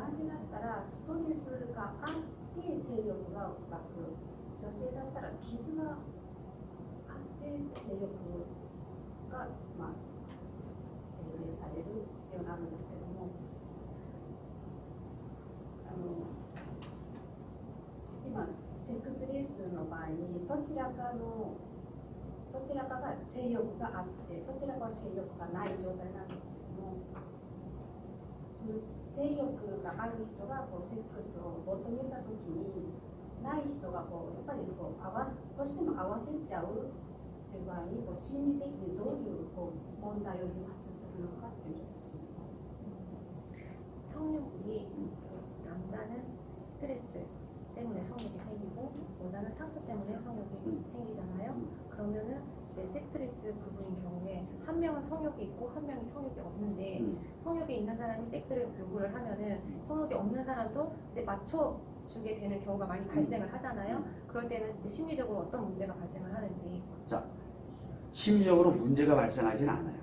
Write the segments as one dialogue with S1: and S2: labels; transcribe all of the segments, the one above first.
S1: 男性だったらストレスがあって性欲が湧く、女性だったら傷があって性欲が、生成されるっていうのがあるんですけども、今セックスレスの場合にどちらかが性欲があってどちらかは性欲がない状態なんですけども、その性欲がある人がセックスを求めた時にない人がやっぱりどうしても合わせちゃうっていう場合に心理的にどういう問題を誘発するのかっていうのをちょっと知りたいです。
S2: 성욕이 남자는 스트레스 때문에 성욕이 생기고 여자는 상처 때문에 성욕이 생기잖아요. 그러면은 이제 섹스레스 부부인 경우에 한 명은 성욕이 있고 한 명이 성욕이 없는데 성욕이 있는 사람이 섹스를 요구를 하면은 성욕이 없는 사람도 이제 맞춰주게 되는 경우가 많이 발생을 하잖아요. 그럴 때는 이제 심리적으로 어떤 문제가 발생을 하는지.
S3: 자, 심리적으로 문제가 발생하진 않아요.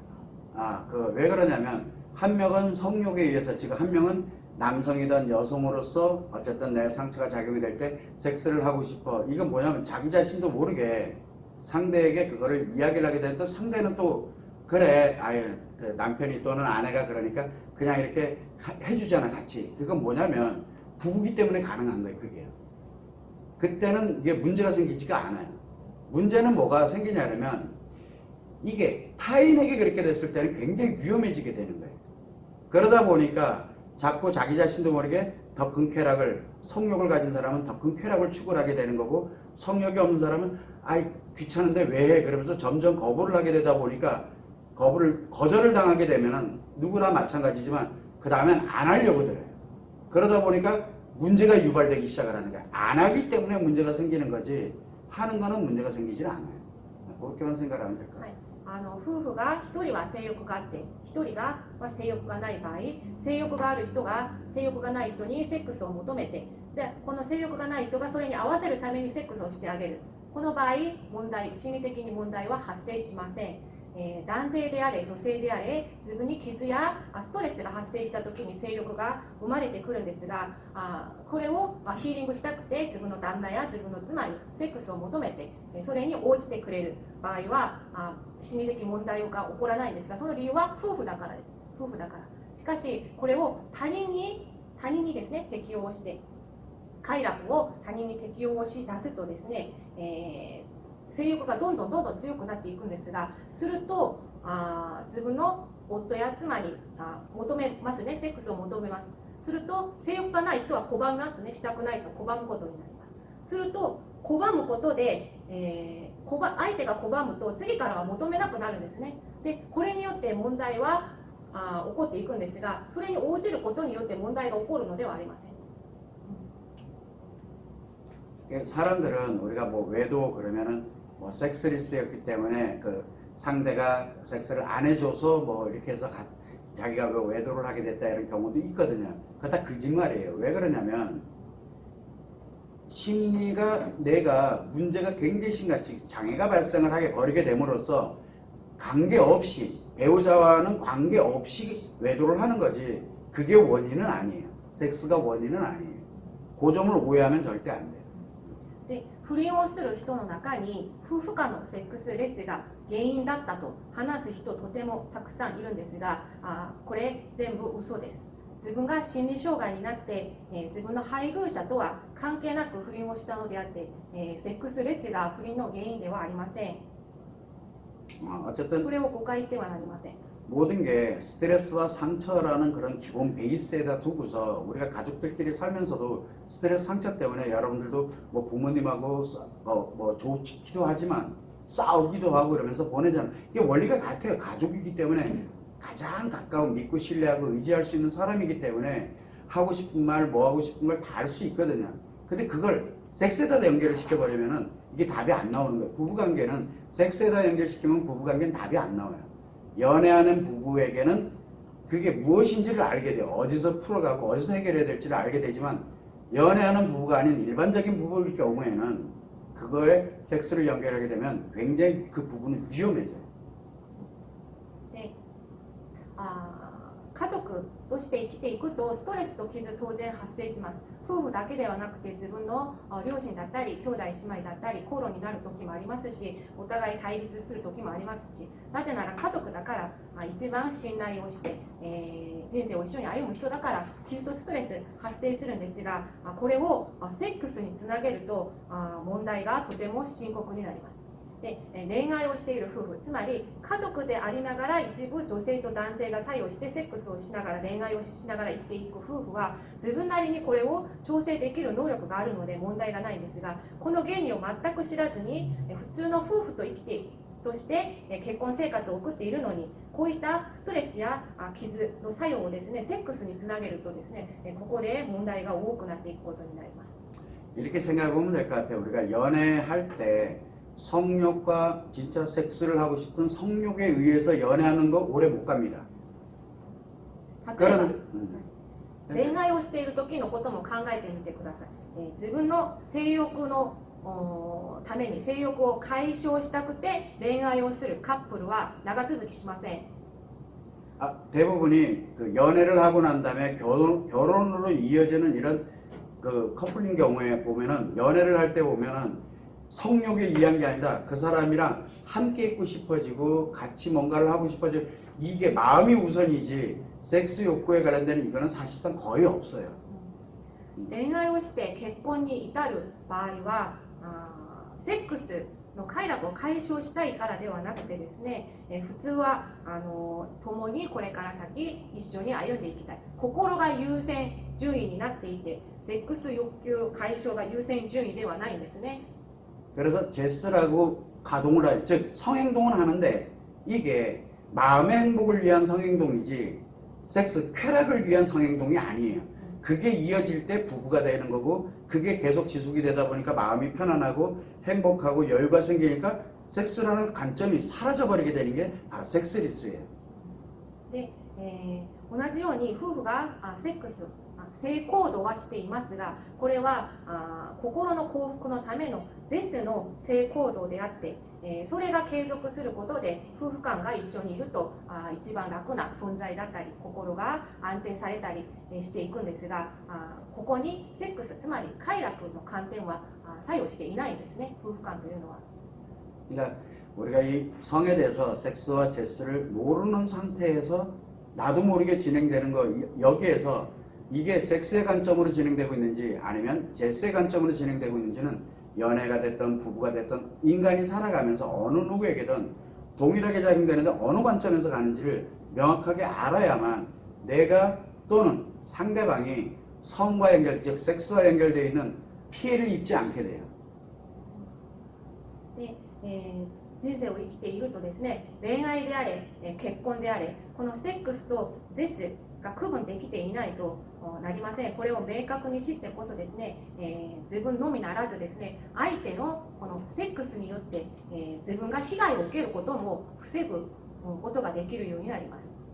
S3: 왜 그러냐면 한 명은 성욕에 의해서 지금 한 명은 남성이든 여성으로서 어쨌든 내 상처가 작용이 될 때 섹스를 하고 싶어. 이건 뭐냐면 자기 자신도 모르게 상대에게 그거를 이야기를 하게 되는데 상대는 또 그래 그 남편이 또는 아내가 그러니까 그냥 이렇게 해주잖아 같이. 그건 뭐냐면 부부기 때문에 가능한 거예요. 그게. 그때는 이게 문제가 생기지가 않아요. 문제는 뭐가 생기냐면 이게 타인에게 그렇게 됐을 때는 굉장히 위험해지게 되는 거예요. 그러다 보니까 자꾸 자기 자신도 모르게 더 큰 쾌락을, 성욕을 가진 사람은 더 큰 쾌락을 추구하게 되는 거고, 성욕이 없는 사람은 아이 귀찮은데 왜 해? 그러면서 점점 거부를 하게 되다 보니까 거절을 당하게 되면은 누구나 마찬가지지만 그 다음엔 안 하려고 들어요. 그러다 보니까 문제가 유발되기 시작을 하는 거야. 안 하기 때문에 문제가 생기는 거지 하는 거는 문제가 생기질 않아요. 그렇게만 생각하면 될 거예요.
S2: 夫婦が1人は性欲があって1人が性欲がない場合、性欲がある人が性欲がない人にセックスを求めて、じゃあこの性欲がない人がそれに合わせるためにセックスをしてあげる。この場合心理的に問題は発生しません。男性であれ女性であれ自分に傷やストレスが発生した時に性欲が生まれてくるんですが、これをヒーリングしたくて自分の旦那や自分の妻にセックスを求めてそれに応じてくれる場合は心理的問題が起こらないんですが、その理由は夫婦だからです。夫婦だから。しかしこれを他人にですね適用して快楽を他人に適用し出すとですね、性欲がどんどん強くなっていくんですが、すると自分の夫や妻に求めますね、セックスを求めます。すると性欲がない人は拒みますね、したくないと拒むことになります。すると拒むことで、相手が拒むと次からは求めなくなるんですね。でこれによって問題は起こっていくんですが、それに応じることによって問題が起こるのではありません。
S3: 사람들은 우리가 외도 그러면은 섹스리스였기 때문에 그 상대가 섹스를 안 해줘서 이렇게 해서 자기가 외도를 하게 됐다 이런 경우도 있거든요. 그거 다 거짓말이에요. 왜 그러냐면 심리가 내가 문제가 굉장히 심각히 장애가 발생을 하게 버리게 됨으로써 관계없이 배우자와는 관계없이 외도를 하는 거지 그게 원인은 아니에요. 섹스가 원인은 아니에요. 그 점을 오해하면 절대 안 돼요.
S2: で不倫をする人の中に夫婦間のセックスレスが原因だったと話す人とてもたくさんいるんですが、これ全部嘘です。自分が心理障害になって、自分の配偶者とは関係なく不倫をしたのであって、セックスレスが不倫の原因ではありません。それを誤解してはなりません。
S3: 모든 게 스트레스와 상처라는 그런 기본 베이스에다 두고서 우리가 가족들끼리 살면서도 스트레스 상처 때문에 여러분들도 부모님하고 좋기도 하지만 싸우기도 하고 그러면서 보내잖아요. 이게 원리가 같아요. 가족이기 때문에 가장 가까운 믿고 신뢰하고 의지할 수 있는 사람이기 때문에 하고 싶은 말, 하고 싶은 걸 다 할 수 있거든요. 근데 그걸 섹스에다 연결을 시켜버리면은 이게 답이 안 나오는 거예요. 부부관계는 섹스에다 연결시키면 부부관계는 답이 안 나와요. 연애하는 부부에게는 그게 무엇인지를 알게 돼요. 어디서 풀어가고 어디서 해결해야 될지를 알게 되지만 연애하는 부부가 아닌 일반적인 부부일 경우에는 그거에 섹스를 연결하게 되면 굉장히 그 부부는 위험해져요.
S2: 네. 家族として生きていくとストレスと傷当然発生します。夫婦だけではなくて自分の両親だったり兄弟姉妹だったり口論になる時もありますし、お互い対立する時もありますし、なぜなら家族だから一番信頼をして、人生を一緒に歩む人だから傷とストレス発生するんですが、これをセックスにつなげると問題がとても深刻になります。で、恋愛をしている夫婦、つまり家族でありながら一部女性と男性が作用してセックスをしながら恋愛をしながら生きていく夫婦は自分なりにこれを調整できる能力があるので問題がないんですが、この原理を全く知らずに普通の夫婦と生きてとして結婚生活を送っているのに、こういったストレスや傷の作用をですねセックスにつなげるとですね、ここで問題が多くなっていくことになります。
S3: 이렇게 생각해 보면 될 것 같아요. 우리가 연애할 때 성욕과 진짜 섹스를 하고 싶은 성욕에 의해서 연애하는 거 오래 못 갑니다.
S2: 例えば恋愛をしている時のことも考えてみてください。自分の性欲のために性欲を解消したくて恋愛をするカップルは長続きしません。
S3: 대부분이 그 연애를 하고 난 다음에 결혼으로 이어지는 이런 그 커플인 경우에 보면은 연애를 할 때 보면은 성욕에 의한 게 아니라 그 사람이랑 함께 있고 싶어지고 같이 뭔가를 하고 싶어지고 이게 마음이 우선이지 섹스 욕구에 관련된 이거는 사실상 거의 없어요.
S2: 恋愛をして結婚に至る場合はセックスの快楽を解消したいからではなくてですね、普通は共にこれから先一緒に歩んでいきたい、心が優先順位になっていてセックス欲求解消が優先順位ではないんですね。
S3: 그래서 제스라고 가동을 하죠. 즉 성행동은 하는데 이게 마음의 행복을 위한 성행동이지 섹스 쾌락을 위한 성행동이 아니에요. 그게 이어질 때 부부가 되는 거고 그게 계속 지속이 되다 보니까 마음이 편안하고 행복하고 여유가 생기니까 섹스라는 관점이 사라져버리게 되는 게 바로 섹스리스예요.
S2: で、同じように夫婦がセックス性行動はしていますが、これは心の幸福のためのゼスの性行動であって、それが継続することで夫婦間が一緒にいると一番楽な存在だったり心が安定されたりしていくんですが、ここにセックスつまり快楽の観点は作用していないんですね、夫婦間というのは。
S3: 그러니까 우리가 이 성에 대해서 섹스와 제스를 모르는 상태에서 나도 모르게 진행되는 거 여기에서 이게 섹스의 관점으로 진행되고 있는지 아니면 제스의 관점으로 진행되고 있는지는 연애가 됐든 부부가 됐든 인간이 살아가면서 어느 누구에게든 동일하게 작용되는데 어느 관점에서 가는지를 명확하게 알아야만 내가 또는 상대방이 성과 연결, 즉 섹스와 연결되어 있는 피해를 입지 않게 돼요.
S2: で人生を生きているとですね、恋愛であれ結婚であれこのセックスとゼスが区分できていないとなりません。これを明確に知ってこそですね、自分のみならずですね、相手のこのセックスによって、自分が被害を受けることも防ぐことができるようになります。